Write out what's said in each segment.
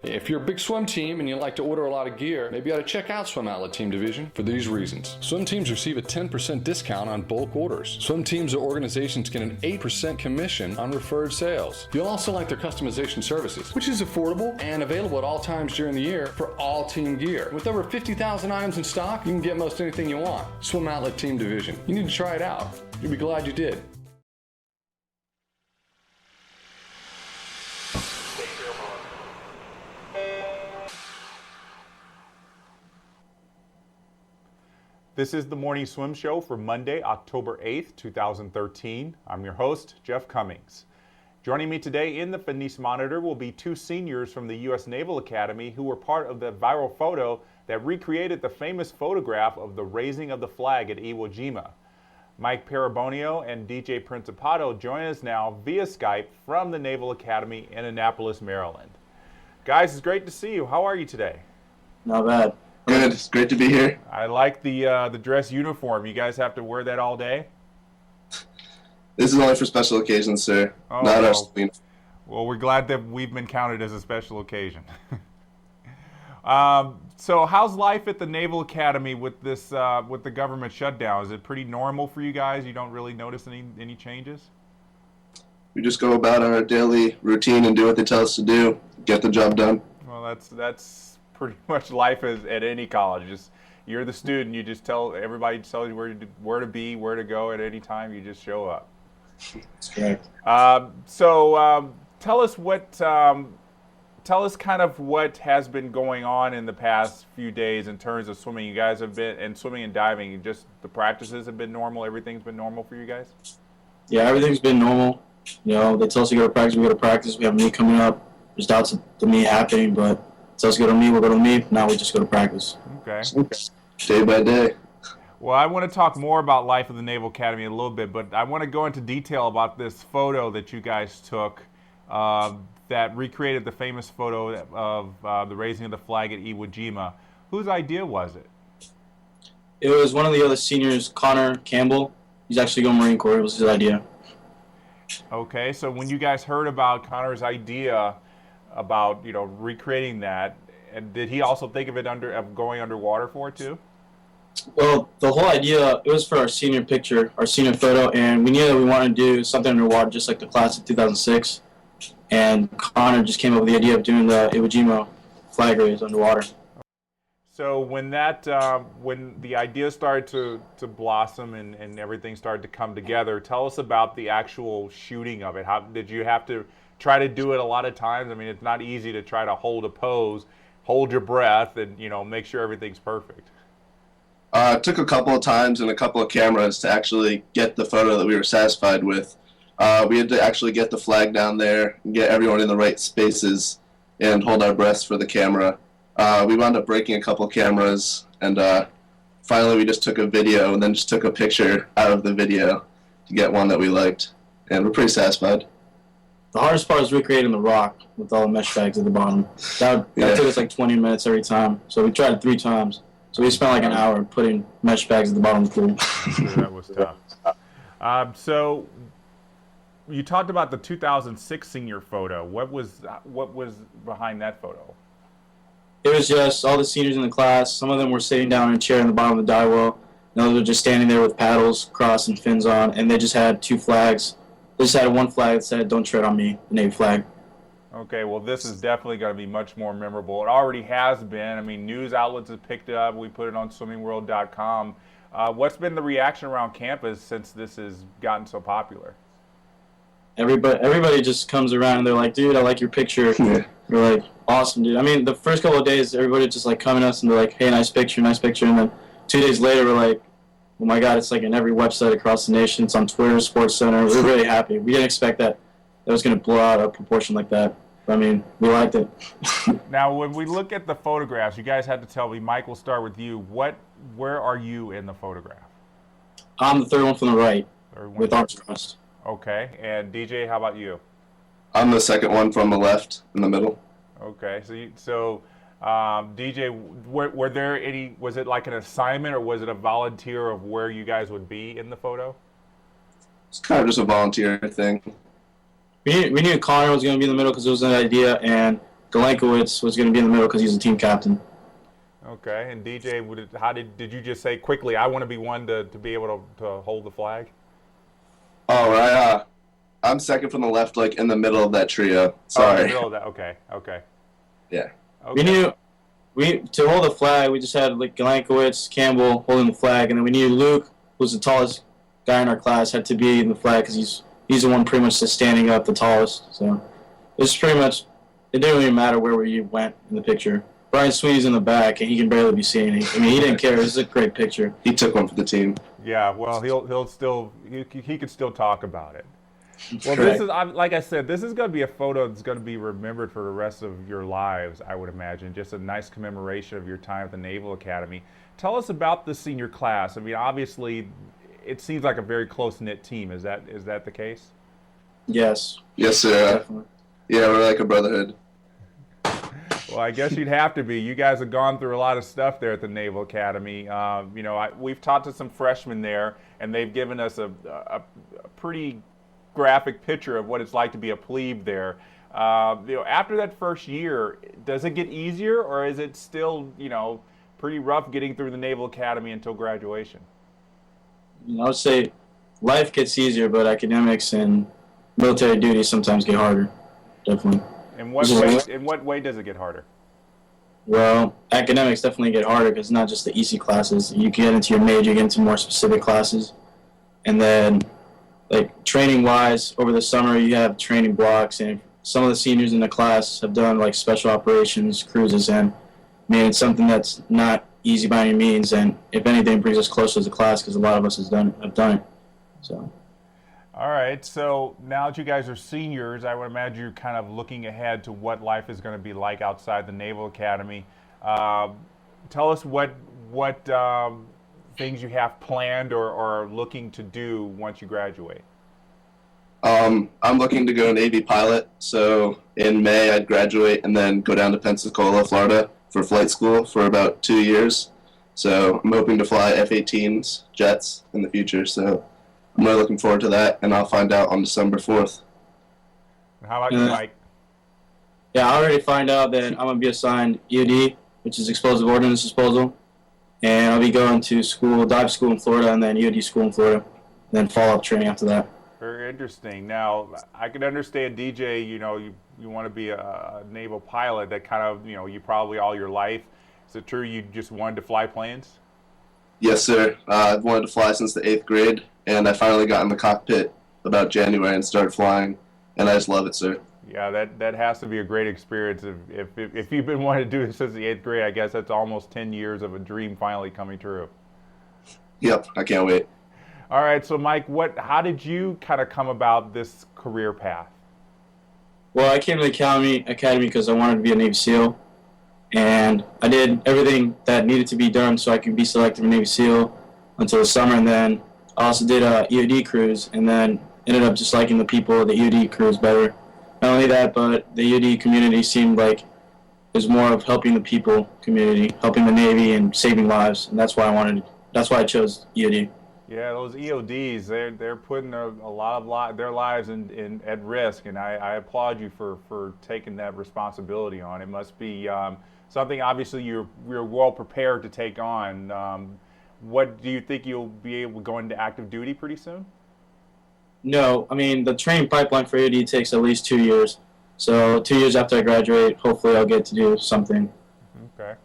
If you're a big swim team and you like to order a lot of gear, maybe you ought to check out Swim Outlet Team Division for these reasons. Swim teams receive a 10% discount on bulk orders. Swim teams or organizations get an 8% commission on referred sales. You'll also like their customization services, which is affordable and available at all times during the year for all team gear. With over 50,000 items in stock, you can get most anything you want. Swim Outlet Team Division. You need to try it out. You'll be glad you did. This is the Morning Swim Show for Monday, October 8th, 2013. I'm your host, Jeff Cummings. Joining me today in the Finis Monitor will be two seniors from the US Naval Academy who were part of the viral photo that recreated the famous photograph of the raising of the flag at Iwo Jima. Mike Peribonio and DJ Principato join us now via Skype from the Naval Academy in Annapolis, Maryland. Guys, it's great to see you. How are you today? Not bad. Good. It's great to be here. I like the dress uniform. You guys have to wear that all day? This is only for special occasions, sir. Oh, Not our well, well, we're glad that we've been counted as a special occasion. So how's life at the Naval Academy with this with the government shutdown? Is it pretty normal for you guys? You don't really notice any changes? We just go about our daily routine and do what they tell us to do. Get the job done. Well, that's pretty much life is at any college. Just you're the student. You just tell everybody tells you where to be, where to go at any time. You just show up. That's correct. Tell us kind of what has been going on in the past few days in terms of swimming. You guys have been and swimming and diving. Just the practices have been normal. Everything's been normal for you guys. Yeah, everything's been normal. You know, they tell us to go to practice. We go to practice. We have a meet coming up. There's doubts of the meet happening, but tell us to go to meet. We'll go to meet. Now we just go to practice. Okay. Day by day. Well, I want to talk more about life of the Naval Academy in a little bit, but I want to go into detail about this photo that you guys took that recreated the famous photo of the raising of the flag at Iwo Jima. Whose idea was it? It was one of the other seniors, Connor Campbell. He's actually going Marine Corps. It was his idea. Okay, so when you guys heard about Connor's idea about, you know, recreating that, and did he also think of it of going underwater for it too? Well, the whole idea, it was for our senior picture, our senior photo, and we knew that we wanted to do something underwater just like the class of 2006. And Connor just came up with the idea of doing the Iwo Jima flag raise underwater. So when when the idea started to blossom and everything started to come together, tell us about the actual shooting of it. How did you have to try to do it a lot of times? I mean, it's not easy to try to hold a pose, hold your breath, and, you know, make sure everything's perfect. It took a couple of times and a couple of cameras to actually get the photo that we were satisfied with. We had to actually get the flag down there and get everyone in the right spaces and hold our breaths for the camera. We wound up breaking a couple of cameras, and finally we just took a video and then just took a picture out of the video to get one that we liked. And we're pretty satisfied. The hardest part is recreating the rock with all the mesh bags at the bottom. That took us like 20 minutes every time. So we tried it 3 times. So we spent like an hour putting mesh bags at the bottom of the pool. That was tough. So you talked about the 2006 senior photo. What was behind that photo? It was just all the seniors in the class. Some of them were sitting down in a chair in the bottom of the dive well. And others were just standing there with paddles, cross, and fins on. And they just had 2 flags. They just had one flag that said, "Don't tread on me," the Navy flag. Okay, well, this is definitely going to be much more memorable. It already has been. I mean, news outlets have picked it up. We put it on swimmingworld.com. What's been the reaction around campus since this has gotten so popular? Everybody just comes around and they're like, "Dude, I like your picture." We're like, "Awesome, dude." I mean, the first couple of days, everybody just like coming to us and they're like, "Hey, nice picture, nice picture." And then 2 days later, we're like, "Oh my God, it's like in every website across the nation. It's on Twitter, Sports Center." We're really happy. We didn't expect that it was going to blow out a proportion like that. But, I mean, we liked it. Now, when we look at the photographs, you guys had to tell me. Mike, we'll start with you. Where are you in the photograph? I'm the third one from the right, with arms crossed. Okay, and DJ, how about you? I'm the second one from the left in the middle. Okay, so DJ, were there any? Was it like an assignment or was it a volunteer of where you guys would be in the photo? It's kind of just a volunteer thing. We knew Connor was going to be in the middle because it was an idea, and Galenkowicz was going to be in the middle because he's a team captain. Okay, and DJ, did you just say quickly, I want to be one to be able to hold the flag? Oh, right. I'm second from the left, like in the middle of that trio. Sorry. Oh, in the middle of that. Okay. Yeah. Okay. To hold the flag, we just had like Galenkowicz, Campbell holding the flag, and then we needed Luke, who's the tallest guy in our class, had to be in the flag because he's the one pretty much just standing up the tallest. So it's pretty much, it didn't really matter where you went in the picture. Brian Sweeney's in the back, and he can barely be seen. I mean, he didn't care. It was a great picture. He took one for the team. Yeah, well, he could still talk about it. Well, Correct. this is, like I said, this is going to be a photo that's going to be remembered for the rest of your lives, I would imagine. Just a nice commemoration of your time at the Naval Academy. Tell us about the senior class. I mean, obviously, it seems like a very close-knit team. Is that the case? Yes. Yes, sir. Definitely. Yeah, we're like a brotherhood. Well, I guess you'd have to be. You guys have gone through a lot of stuff there at the Naval Academy. We've talked to some freshmen there, and they've given us a pretty graphic picture of what it's like to be a plebe there. After that first year, does it get easier, or is it still, pretty rough getting through the Naval Academy until graduation? I would say life gets easier, but academics and military duty sometimes get harder. Definitely. In what way does it get harder? Well, academics definitely get harder because it's not just the easy classes. You get into your major, you get into more specific classes. And then, like, training-wise, over the summer you have training blocks, and some of the seniors in the class have done, like, special operations cruises, and, I mean, it's something that's not easy by any means, and if anything, brings us closer as a class because a lot of us have done it. So. All right, so now that you guys are seniors, I would imagine you're kind of looking ahead to what life is going to be like outside the Naval Academy. Tell us what things you have planned or are looking to do once you graduate. I'm looking to go Navy pilot, so in May I'd graduate and then go down to Pensacola, Florida for flight school for about 2 years. So I'm hoping to fly F-18s, jets in the future, so I'm really looking forward to that, and I'll find out on December 4th. How about you, Mike? Yeah, I already find out that I'm going to be assigned EOD, which is Explosive Ordnance Disposal, and I'll be going to dive school in Florida, and then EOD school in Florida, and then follow-up training after that. Very interesting. Now, I can understand, DJ, you want to be a naval pilot that kind of, you probably all your life. Is it true you just wanted to fly planes? Yes, sir. I've wanted to fly since the 8th grade, and I finally got in the cockpit about January and started flying, and I just love it, sir. Yeah, that has to be a great experience. If you've been wanting to do it since the 8th grade, I guess that's almost 10 years of a dream finally coming true. Yep, I can't wait. All right, so Mike, how did you kind of come about this career path? Well, I came to the Academy because I wanted to be a Navy SEAL, and I did everything that needed to be done so I could be selected for Navy SEAL until the summer, and then I also did a EOD cruise, and then ended up just liking the people of the EOD cruise better. Not only that, but the EOD community seemed like it was more of helping the people community, helping the Navy and saving lives, and that's why I chose EOD. Yeah, those EODs, they're putting a lot of their lives at risk, and I applaud you for taking that responsibility on. It must be something obviously you're well prepared to take on. What do you think you'll be able to go into active duty pretty soon? No, I mean the training pipeline for EOD takes at least 2 years. So 2 years after I graduate, hopefully I'll get to do something. Okay.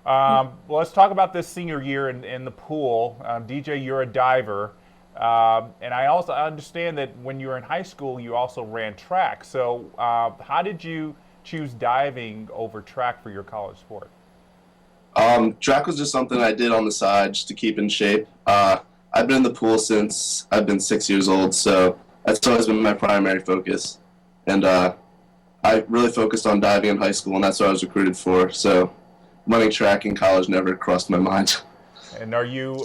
Well, let's talk about this senior year in the pool. DJ, you're a diver, and I also understand that when you were in high school, you also ran track. So how did you choose diving over track for your college sport? Track was just something I did on the side just to keep in shape. I've been in the pool since I've been 6 years old, so that's always been my primary focus. And I really focused on diving in high school, and that's what I was recruited for. So running track in college never crossed my mind. And are you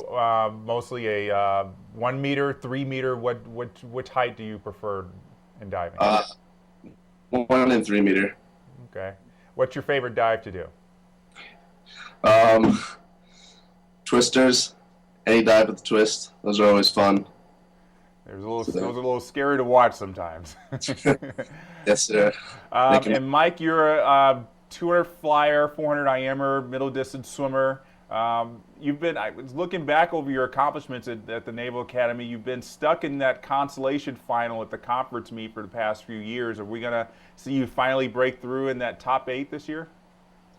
mostly a 1 meter, 3 meter? Which height do you prefer in diving? 1 and 3 meter. Okay. What's your favorite dive to do? Twisters. Any dive with a twist. Those are always fun. Those are a little scary to watch sometimes. Yes, sir. And Mike, you're a 200 flyer, 400 IMer, middle distance swimmer. I was looking back over your accomplishments at the Naval Academy. You've been stuck in that consolation final at the conference meet for the past few years. Are we going to see you finally break through in that top 8 this year?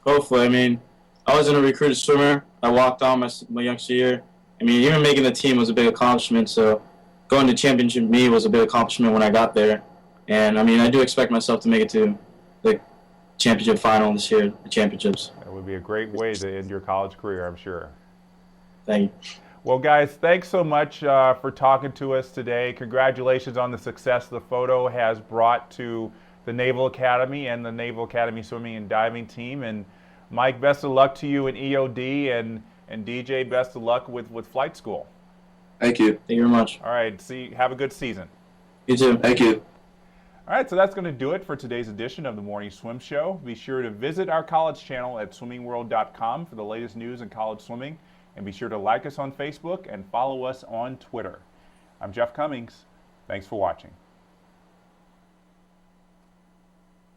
Hopefully. I mean, I wasn't a recruited swimmer. I walked on my youngster year. I mean, even making the team was a big accomplishment. So going to championship meet was a big accomplishment when I got there. And, I mean, I do expect myself to make it to the championship final this year, the championships. That would be a great way to end your college career, I'm sure. Thank you. Well, guys, thanks so much for talking to us today. Congratulations on the success the photo has brought to the Naval Academy and the Naval Academy swimming and diving team. And Mike, best of luck to you in EOD, and DJ, best of luck with flight school. Thank you. Thank you very much. All right, have a good season. You too. Thank you. All right, so that's going to do it for today's edition of the Morning Swim Show. Be sure to visit our college channel at swimmingworld.com for the latest news in college swimming, and be sure to like us on Facebook and follow us on Twitter. I'm Jeff Cummings. Thanks for watching.